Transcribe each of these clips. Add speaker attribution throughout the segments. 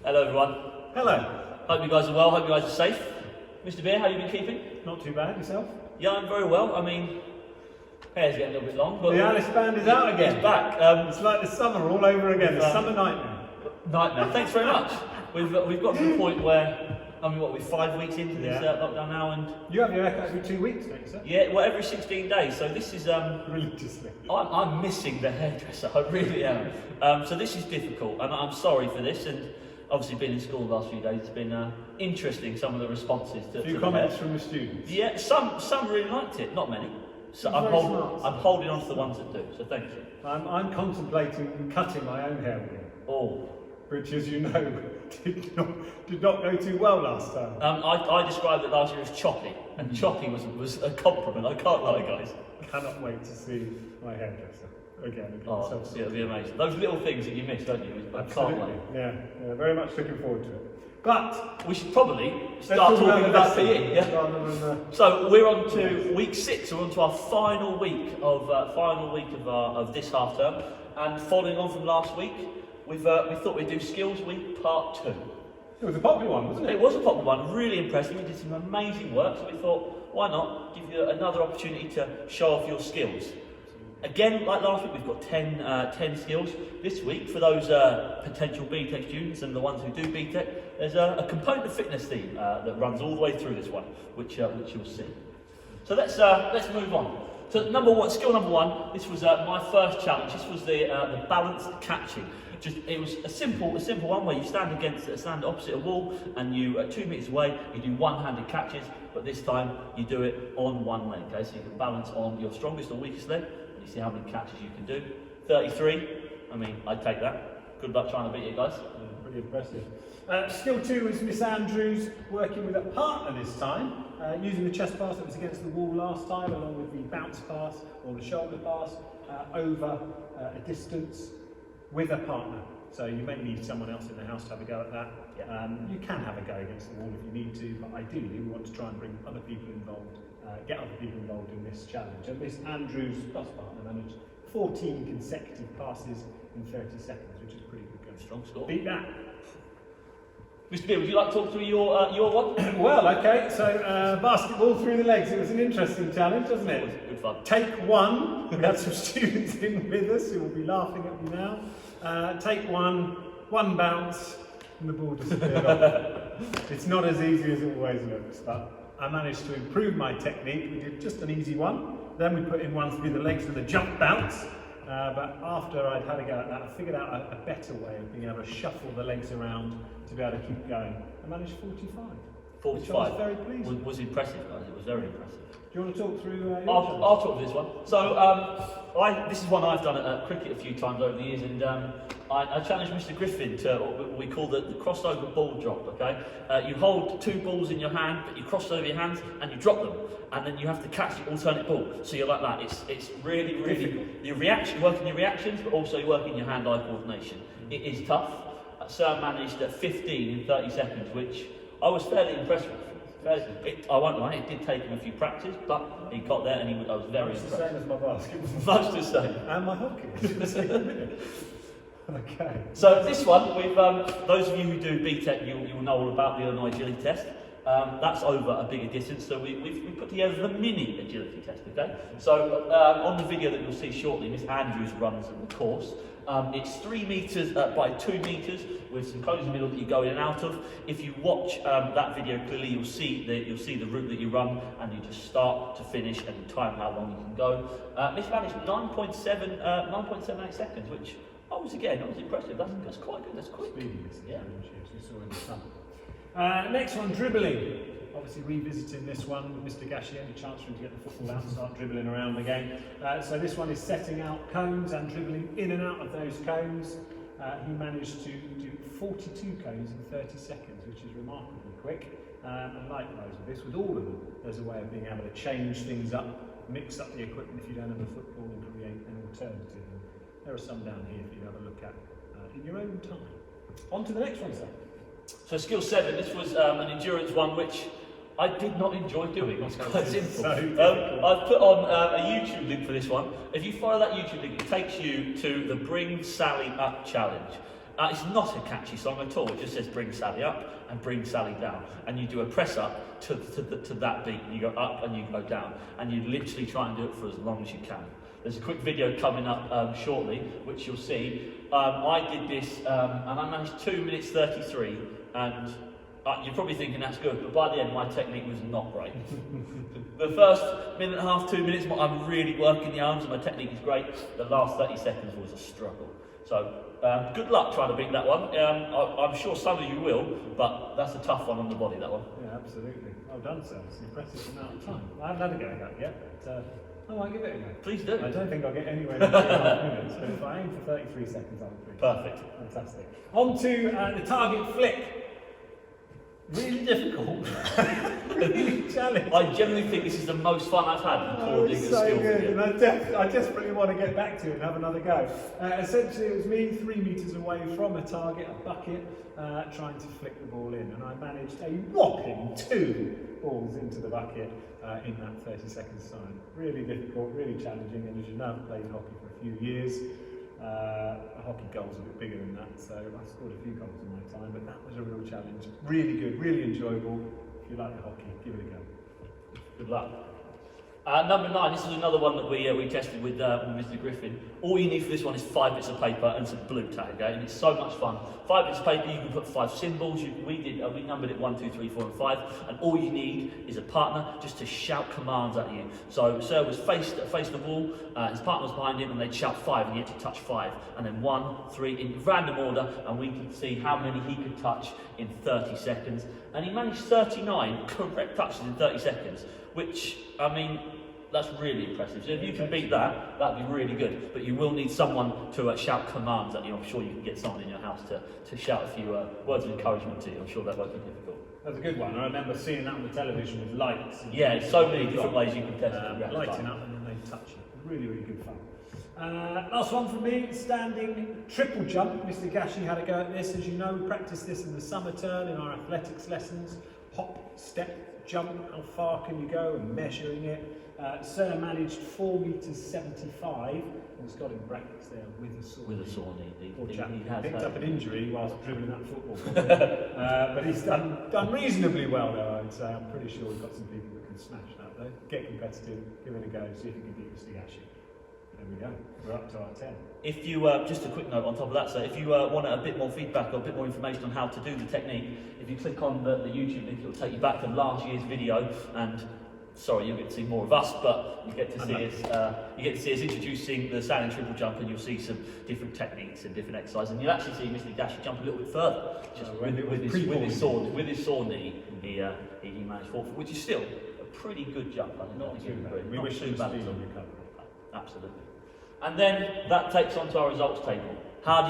Speaker 1: Hello everyone.
Speaker 2: Hello.
Speaker 1: Hope you guys are well, hope you guys are safe. Mr. Beer, how have you been keeping?
Speaker 2: Not too bad, yourself?
Speaker 1: Yeah, I'm very well. I mean, hair's getting a little bit long, but
Speaker 2: The Alice band is out again.
Speaker 1: It's back.
Speaker 2: It's like the summer all over again, the summer nightmare.
Speaker 1: Nightmare. Thanks very much. We've got to the point where, I mean, what, we're 5 weeks into this lockdown now, and
Speaker 2: you have your haircut every 2 weeks, don't you, sir?
Speaker 1: yeah, well, every 16 days. So this is
Speaker 2: religiously.
Speaker 1: I'm missing the hairdresser. I really am. So this is difficult, and I'm sorry for this. And obviously, been in school the last few days. It's been interesting. Some of the responses to
Speaker 2: a few
Speaker 1: to
Speaker 2: comments from the students.
Speaker 1: Yeah, some really liked it. Not many. So I'm holding on to the ones that do. So thank you.
Speaker 2: I'm contemplating cutting my own hair again.
Speaker 1: Oh.
Speaker 2: Which, as you know, did not go too well last time.
Speaker 1: I described it last year as choppy, and choppy was a compliment. I can't lie, guys.
Speaker 2: Cannot wait to see my hairdresser again.
Speaker 1: Oh, it'll be amazing. Those little things that you miss, don't you? I
Speaker 2: Absolutely.
Speaker 1: can't wait.
Speaker 2: Yeah, very much looking forward to it. But
Speaker 1: we should probably start talking about PE. Yeah. So we're on to week 6. We're on to our final week of this half term, and following on from last week, we thought we'd do Skills Week Part 2.
Speaker 2: It was a popular one, wasn't it?
Speaker 1: It was a popular one. Really impressive. We did some amazing work, so we thought, why not give you another opportunity to show off your skills. Again, like last week, we've got 10 skills. This week, for those potential BTEC students and the ones who do BTEC, there's a component of fitness theme that runs all the way through this one, which you'll see. So let's move on. So skill number one. This was my first challenge. This was the balanced catching. It was a simple one where you stand opposite a wall, and you 2 meters away, you do one-handed catches, but this time you do it on one leg. Okay, so you can balance on your strongest or weakest leg. You see how many catches you can do. 33, I mean, I'd take that. Good luck trying to beat it, guys.
Speaker 2: Yeah, pretty impressive. Skill 2 was Miss Andrews working with a partner this time, using the chest pass that was against the wall last time, along with the bounce pass or the shoulder pass over a distance with a partner. So you may need someone else in the house to have a go at that. Yeah. You can have a go against the wall if you need to, but ideally we want to try and bring other people involved. Get other people involved in this challenge. And Miss Andrews plus partner managed 14 consecutive passes in 30 seconds, which is pretty good going.
Speaker 1: Strong score.
Speaker 2: Beat that.
Speaker 1: Mr. Beer, would you like to talk through your one?
Speaker 2: Well, okay, so basketball through the legs. It was an interesting challenge, wasn't it?
Speaker 1: It was good fun.
Speaker 2: Take one. We had some students in with us who will be laughing at me now. Take one bounce, and the ball disappeared off. It's not as easy as it always looks, but I managed to improve my technique. We did just an easy one. Then we put in one through the legs with a jump bounce. But after I'd had a go at that, I figured out a better way of being able to shuffle the legs around to be able to keep going. I managed 45.
Speaker 1: 45.
Speaker 2: Which I was very pleased with.
Speaker 1: Was impressive, guys. It was very impressive.
Speaker 2: Do you want to talk through your
Speaker 1: I'll talk to this one. So this is one I've done at cricket a few times over the years, and I challenged Mr. Griffin to what we call the crossover ball drop. Okay, you hold 2 balls in your hand, but you cross over your hands and you drop them, and then you have to catch the alternate ball. So you're like that. It's really difficult. Working your reactions, but also working your hand-eye coordination. It is tough. Sir managed at 15 in 30 seconds, which I was fairly impressed with. I won't lie, it did take him a few practice, but he got there, and I was very impressed.
Speaker 2: Much the same as my basketball.
Speaker 1: Much the same.
Speaker 2: And my hockey. Okay.
Speaker 1: So this one, with those of you who do BTEC, you'll know all about the Illinois agility test. That's over a bigger distance, so we've put together the mini agility test. Okay. So on the video that you'll see shortly, Miss Andrews runs the course. It's 3 meters by 2 meters with some cones in the middle that you go in and out of. If you watch that video clearly, you'll see the route that you run, and you just start to finish and time how long you can go. Miss managed 9.78 seconds, which that was impressive. That's quite good. That's quick.
Speaker 2: Speedy,
Speaker 1: yeah.
Speaker 2: We saw in the summer. Next one, dribbling. Obviously revisiting this one with Mr. Gashi, any chance for him to get the football out and start dribbling around again. So this one is setting out cones and dribbling in and out of those cones. He managed to do 42 cones in 30 seconds, which is remarkably quick. And likewise with this, with all of them, there's a way of being able to change things up, mix up the equipment if you don't have a football, and create an alternative. And there are some down here for you to have a look at in your own time. On to the next one, sir.
Speaker 1: So skill 7, this was an endurance one which I did not enjoy doing. It's quite simple. I've put on a YouTube link for this one. If you follow that YouTube link, it takes you to the Bring Sally Up challenge. It's not a catchy song at all. It just says bring Sally up and bring Sally down. And you do a press up to that beat. You go up and you go down. And you literally try and do it for as long as you can. There's a quick video coming up shortly, which you'll see. I did this and I managed 2 minutes 33. And you're probably thinking that's good, but by the end my technique was not great. The first minute and a half, 2 minutes, I'm really working the arms and my technique is great. The last 30 seconds was a struggle. So good luck trying to beat that one. I'm sure some of you will, but that's a tough one on the body, that one.
Speaker 2: Yeah, absolutely. Well done, sir. It's an impressive amount of time. I haven't had a go at that yet, but I might give it a go.
Speaker 1: Please do.
Speaker 2: I don't think I'll get anywhere near 2.5 minutes, but if I aim for 33 seconds, I'll be
Speaker 1: Perfect.
Speaker 2: Fantastic. On to the target flick.
Speaker 1: Really difficult.
Speaker 2: Really challenging.
Speaker 1: I generally think this is the most fun I've had recording a
Speaker 2: so
Speaker 1: skill
Speaker 2: good,
Speaker 1: video.
Speaker 2: and I desperately want to get back to it and have another go. Essentially, it was me 3 metres away from a target, a bucket, trying to flick the ball in, and I managed a whopping 2 balls into the bucket in that 30 seconds time. Really difficult, really challenging, and as you know, I've played hockey for a few years. A hockey goal's a bit bigger than that, so I scored a few goals in my time, but that was a real challenge. Really good, really enjoyable. If you like the hockey, give it a go.
Speaker 1: Good luck. Number 9, this is another one that we tested with Mr. Griffin. All you need for this one is 5 bits of paper and some blue tack, okay? And it's so much fun. 5 bits of paper, you can put 5 symbols. We numbered it 1, 2, 3, 4, and 5. And all you need is a partner just to shout commands at you. So Sir was faced the wall, his partner was behind him, and they'd shout 5, and he had to touch 5. And then 1, 3, in random order, and we could see how many he could touch in 30 seconds. And he managed 39 correct touches in 30 seconds, which, I mean, that's really impressive. So if you can beat that, that'd be really good. But you will need someone to shout commands at you. I'm sure you can get someone in your house to shout a few words of encouragement to you. I'm sure that won't be difficult.
Speaker 2: That's a good one. I remember seeing that on the television with lights.
Speaker 1: Yeah, so many different ways you can test it.
Speaker 2: Lighting up and then they touch it. Really, really good fun. Last one from me, standing triple jump. Mr. Gashi had a go at this. As you know, we practiced this in the summer term in our athletics lessons. Hop, step, jump, how far can you go, and measuring it. Sir managed 4 metres 75, and it's got in brackets there with a saw.
Speaker 1: With a saw knee.
Speaker 2: He picked up an injury whilst dribbling that football. But he's done reasonably well, though, I'd say. I'm pretty sure we've got some people that can smash that, though. Get competitive, give it a go, see if you can beat Mr. Gashi. There we go. We're up to our 10.
Speaker 1: If you, just a quick note on top of that, so if you want a bit more feedback or a bit more information on how to do the technique, if you click on the YouTube link, it'll take you back to last year's video, and sorry, you'll get to see more of us, but you get to see us. You get to see us introducing the standing triple jump, and you'll see some different techniques and different exercises. And you'll actually see Mr. Gashi jump a little bit further, just with his saw knee. He managed 4, which is still a pretty good jump.
Speaker 2: Not too bad. We wish too bad on recovery.
Speaker 1: Absolutely. And then that takes on to our results table. How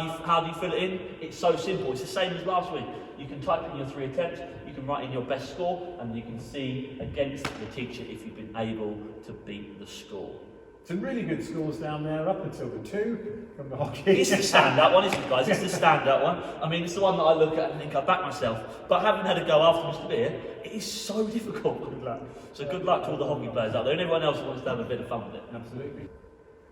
Speaker 1: do you fill it in? It's so simple. It's the same as last week. You can type in your 3 attempts, you can write in your best score, and you can see against the teacher if you've been able to beat the score.
Speaker 2: Some really good scores down there, up until the 2 from the hockey.
Speaker 1: It's the standout one, isn't it, guys? It's the standout one. I mean, it's the one that I look at and think I back myself. But having had a go after Mr. Beer, it is so difficult.
Speaker 2: Good luck.
Speaker 1: So good luck to all the hockey players out there and everyone else who wants to have a bit of fun with it.
Speaker 2: Absolutely.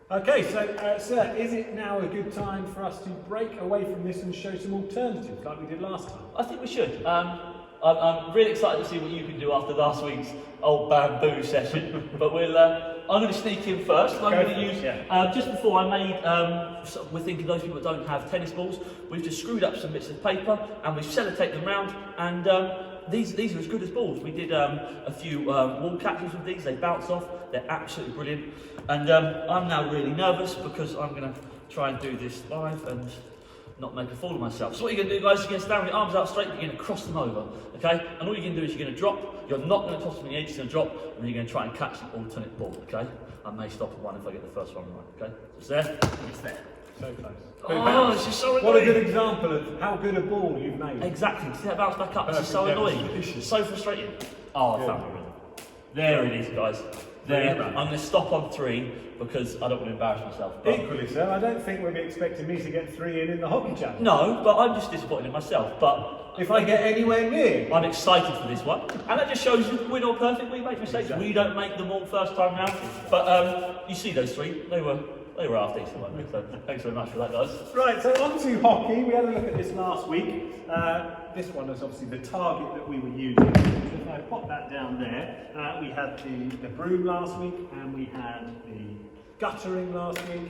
Speaker 2: Okay, so sir, is it now a good time for us to break away from this and show some alternatives like we did last time?
Speaker 1: I think we should. I'm really excited to see what you can do after last week's old bamboo session. But I'm going to sneak in first. I'm going to use, just before I made, we're thinking those people that don't have tennis balls, we've just screwed up some bits of paper and we've sellotaped them round, and these are as good as balls. We did a few wall catchers with these, they bounce off, they're absolutely brilliant. And I'm now really nervous because I'm going to try and do this live and not make a fool of myself. So what you're going to do, guys, you're going to stand with your arms out straight, you're going to cross them over, okay? And all you're going to do is you're going to drop, you're not going to toss them in the air, you're just going to drop, and you're going to try and catch the alternate ball, okay? I may stop at 1 if I get the first one right, okay? It's there, it's there.
Speaker 2: So close.
Speaker 1: Oh, this is so annoying.
Speaker 2: What a good example of how good a ball you've made.
Speaker 1: Exactly, see that bounce back up, this is so annoying. So frustrating. Oh, I found it. There it is, guys. There. I'm going to stop on 3 because I don't want to embarrass myself. But
Speaker 2: equally, sir, I don't think we'll be expecting me to get 3 in the hockey challenge.
Speaker 1: No, but I'm just disappointed in myself. But
Speaker 2: if I get anywhere near,
Speaker 1: I'm excited for this one, and that just shows you win or perfect. We make mistakes. Exactly. We don't make them all first time round. But you see those 3? They were they were half decent, weren't they? So thanks very much for that, guys.
Speaker 2: Right, so on to hockey. We had a look at this last week. This one is obviously the target that we were using. So if I pop that down there, we had the broom last week and we had the guttering last week.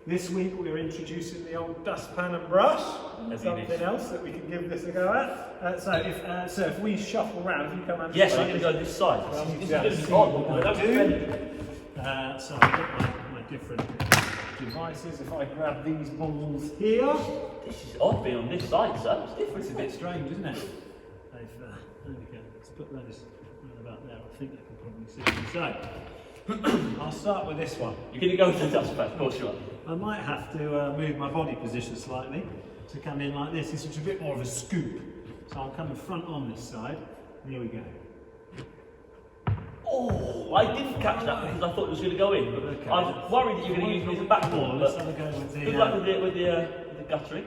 Speaker 2: This week we're introducing the old dustpan and brush, something else that we can give this a go at. So if we shuffle around, if you come under.
Speaker 1: Yes, we're going to go this side.
Speaker 2: Well,
Speaker 1: This is
Speaker 2: yeah,
Speaker 1: going to
Speaker 2: see
Speaker 1: be odd.
Speaker 2: what
Speaker 1: I
Speaker 2: I
Speaker 1: don't
Speaker 2: do.
Speaker 1: defend-
Speaker 2: So I've got my different devices. If I grab these balls here,
Speaker 1: This is odd being on this side, sir. It's different.
Speaker 2: it's a bit strange, isn't it? There we go. Let's put those right about there. I think they can probably see them. So I'll start with this one.
Speaker 1: You're going to go to the dustpan, of course you are.
Speaker 2: I might have to move my body position slightly to come in like this. This is a bit more of a scoop. So I'm coming front on this side. Here we go.
Speaker 1: Oh, I didn't catch that because I thought it was going to go in. But
Speaker 2: Okay.
Speaker 1: I was worried that you were going to use me as a backboard.
Speaker 2: Let's
Speaker 1: But
Speaker 2: have a go with
Speaker 1: good luck with the guttering.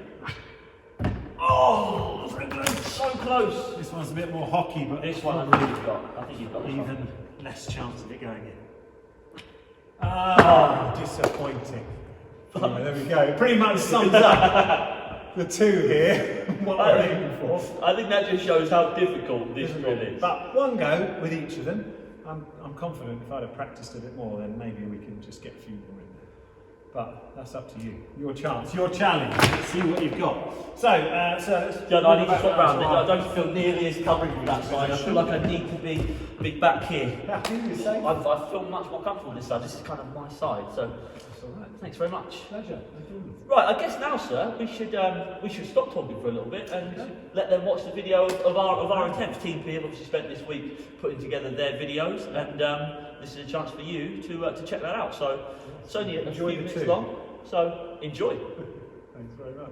Speaker 1: Oh, so close.
Speaker 2: This one's a bit more hockey, but
Speaker 1: This one I think you've got. I think you've got this one.
Speaker 2: even less chance of it going in. Ah, disappointing. Yeah, there we go. Pretty much sums up the two here. What we're aiming for.
Speaker 1: I think that just shows how difficult this really is.
Speaker 2: But one go with each of them. I'm confident if I'd have practiced a bit more, then maybe we can just get a few more in there. But that's up to you. Your chance, your challenge. Let's see what you've got. So let's
Speaker 1: John, I need to
Speaker 2: back
Speaker 1: swap
Speaker 2: round
Speaker 1: round.
Speaker 2: to
Speaker 1: I
Speaker 2: our-
Speaker 1: don't feel nearly as covering from that side. I feel like I need to be back here.
Speaker 2: Happy with safe?
Speaker 1: I feel much more comfortable on this side. This is kind of my side. So
Speaker 2: That's all right.
Speaker 1: thanks very much.
Speaker 2: Pleasure. Thank you.
Speaker 1: Right, I guess now, sir, we should stop talking for a little bit and let them watch the video of our attempts. Team P have obviously spent this week putting together their videos, and this is a chance for you to check that out. So it's only a few
Speaker 2: Enjoy the
Speaker 1: minutes
Speaker 2: two.
Speaker 1: long, so enjoy.
Speaker 2: Thanks very much.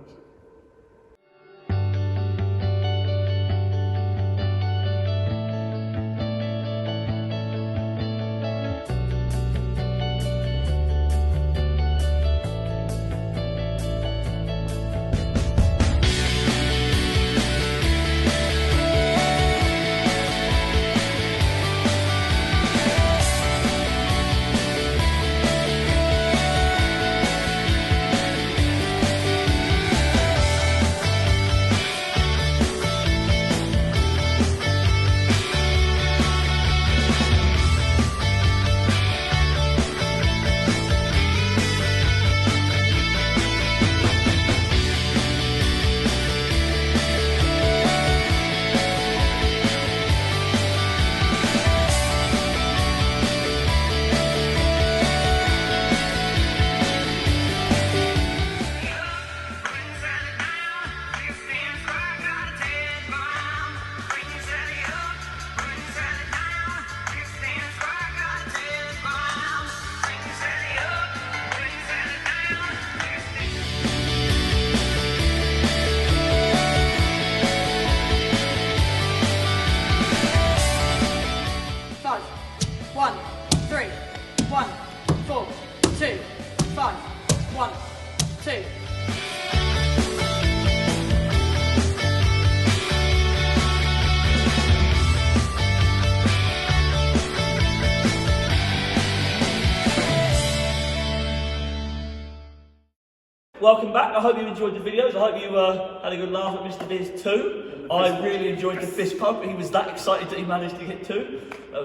Speaker 1: Welcome back. I hope you enjoyed the videos. I hope you had a good laugh at Mr. Biz too. I really enjoyed the fist pump. He was that excited that he managed to get two. That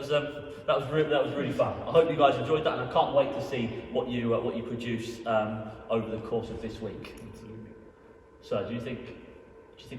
Speaker 1: was really fun. I hope you guys enjoyed that, and I can't wait to see what you produce over the course of this week.
Speaker 2: Absolutely.
Speaker 1: So, do you think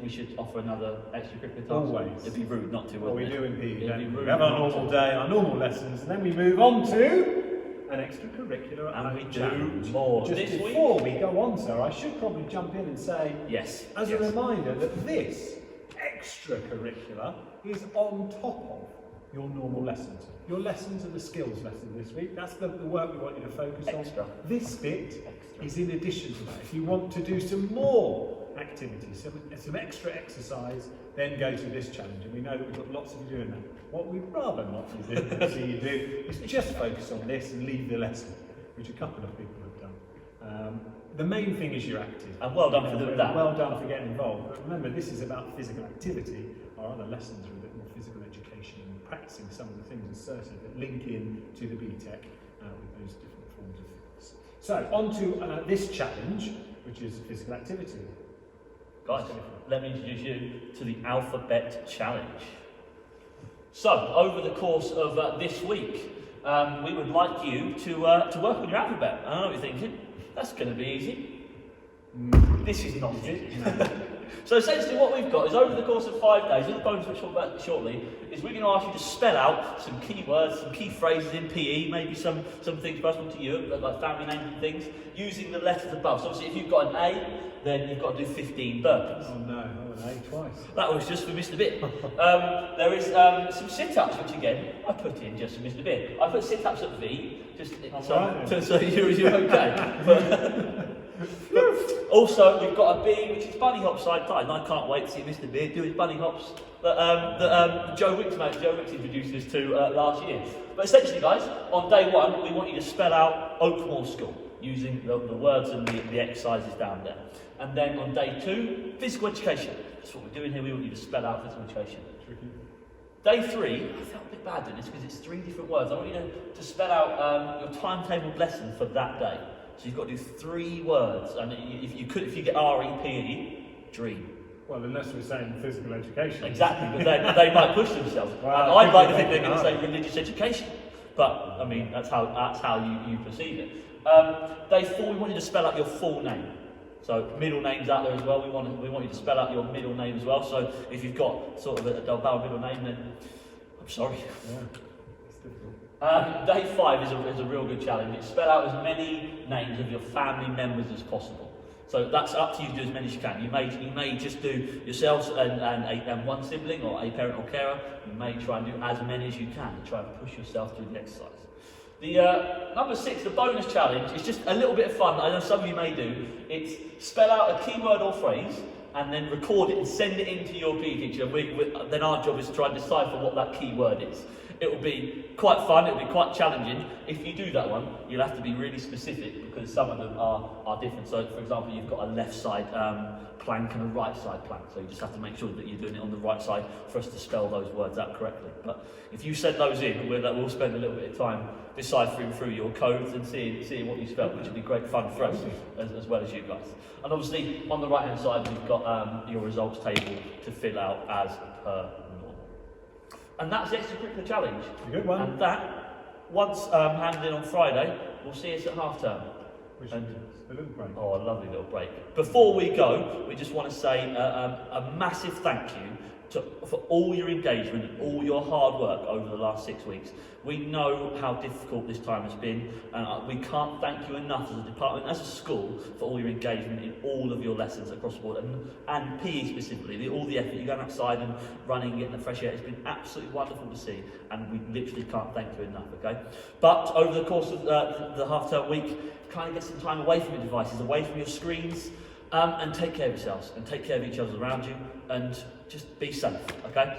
Speaker 1: we should offer another extracurricular task?
Speaker 2: Always.
Speaker 1: It'd be rude not to.
Speaker 2: What we
Speaker 1: wouldn't
Speaker 2: do
Speaker 1: it?
Speaker 2: in PE,
Speaker 1: It'd
Speaker 2: don't
Speaker 1: be
Speaker 2: we?
Speaker 1: rude
Speaker 2: We have our
Speaker 1: not
Speaker 2: normal
Speaker 1: to.
Speaker 2: day, our normal lessons, and then we move on to an extracurricular
Speaker 1: And we do
Speaker 2: challenge.
Speaker 1: more
Speaker 2: Just
Speaker 1: this week.
Speaker 2: before we go on, sir, I should probably jump in and say,
Speaker 1: Yes.
Speaker 2: as
Speaker 1: yes.
Speaker 2: a reminder, that this extracurricular is on top of your normal lessons. Your lessons are the skills lesson this week. That's the work we want you to focus
Speaker 1: Extra.
Speaker 2: on. This bit
Speaker 1: Extra.
Speaker 2: is in addition to that. If you want to do some more activities, some extra exercise, then go to this challenge. And we know that we've got lots of you doing that. What we'd rather not see you do is just focus on this and leave the lesson, which a couple of people have done. The main thing is you're active.
Speaker 1: And well done for doing that.
Speaker 2: Well done for getting involved. But remember, this is about physical activity. Our other lessons are a bit more physical education and practicing some of the things assertive that link in to the BTEC with those different forms of fitness. So, on to this challenge, which is physical activity.
Speaker 1: Guys, let me introduce you to the Alphabet Challenge. So, over the course of this week, we would like you to work on your alphabet. I know what you're thinking. That's going to be easy. This is not easy. So essentially what we've got is over the course of 5 days, and the bonus we'll talk about shortly, is we're going to ask you to spell out some key words, some key phrases in PE, maybe some things personal to you, like family names and things, using the letters above. So obviously if you've got an A, then you've got to do 15 burpees.
Speaker 2: Oh no, an A twice.
Speaker 1: That was just for Mr. Bit. There is some sit-ups, which again, I put in just for Mr. Bit. I put sit-ups at V, just so you're okay. But also, we've got a B, which is bunny hop side time. I can't wait to see Mr. Beard do his bunny hops that Joe Wicks introduced us to last year. But essentially, guys, on day one, we want you to spell out Oakmore School using the words and the exercises down there. And then on day 2, physical education. That's what we're doing here. We want you to spell out physical education. Day 3, I felt a bit bad doing this because it's 3 different words. I want you to spell out your timetabled lesson for that day. So you've got to do 3 words, and if you get REPE, dream.
Speaker 2: Well, unless we're saying physical education.
Speaker 1: Exactly, but they might push themselves.
Speaker 2: Well,
Speaker 1: I'd like to think they're going to say religious education, but I mean that's how you perceive it. Day 4, we want you to spell out your full name. So middle names out there as well. We want you to spell out your middle name as well. So if you've got sort of a double middle name, then I'm sorry.
Speaker 2: Yeah, it's difficult.
Speaker 1: Day 5 is a real good challenge. It's spell out as many names of your family members as possible. So that's up to you to do as many as you can. You may just do yourselves and one sibling or a parent or carer. You may try and do as many as you can and try and push yourself through the exercise. The number 6, the bonus challenge, is just a little bit of fun. I know some of you may do. It's spell out a keyword or phrase and then record it and send it in to your PE teacher. Then our job is to try and decipher what that key word is. It will be quite fun, it will be quite challenging. If you do that one, you'll have to be really specific because some of them are different. So, for example, you've got a left side plank and a right side plank. So you just have to make sure that you're doing it on the right side for us to spell those words out correctly. But if you send those in, we'll spend a little bit of time deciphering through your codes and seeing what you spelled, which will be great fun for us as well as you guys. And obviously, on the right-hand side, we've got your results table to fill out as per normal. And that's the extracurricular challenge.
Speaker 2: A good one.
Speaker 1: And that, once handed in on Friday, we'll see us at half term.
Speaker 2: A little break.
Speaker 1: Oh, a lovely little break. Before we go, we just want to say a massive thank you for all your engagement and all your hard work over the last 6 weeks. We know how difficult this time has been, and we can't thank you enough as a department, as a school, for all your engagement in all of your lessons across the board, and PE specifically, all the effort. You're going outside and running, getting the fresh air. It's been absolutely wonderful to see, and we literally can't thank you enough, okay? But over the course of the half-term week, kind of get some time away from your devices, away from your screens, and take care of yourselves, and take care of each other around you, and just be safe, okay?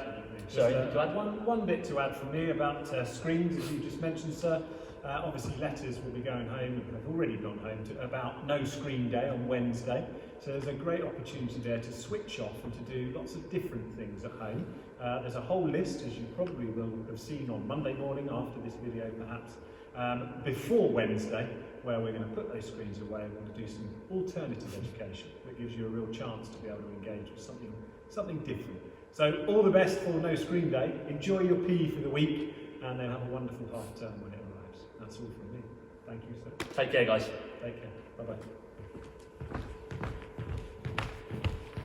Speaker 2: Sorry, one bit to add from me about screens, as you just mentioned, sir. Obviously, letters will be going home, they've already gone home, about No Screen Day on Wednesday. So there's a great opportunity there to switch off and to do lots of different things at home. There's a whole list, as you probably will have seen on Monday morning after this video perhaps, before Wednesday, where we're going to put those screens away and want to do some alternative education that gives you a real chance to be able to engage with something different. So all the best for No Screen Day. Enjoy your PE for the week, and then have a wonderful half term when it arrives. That's all from me. Thank you, sir.
Speaker 1: Take care, guys.
Speaker 2: Take care. Bye-bye.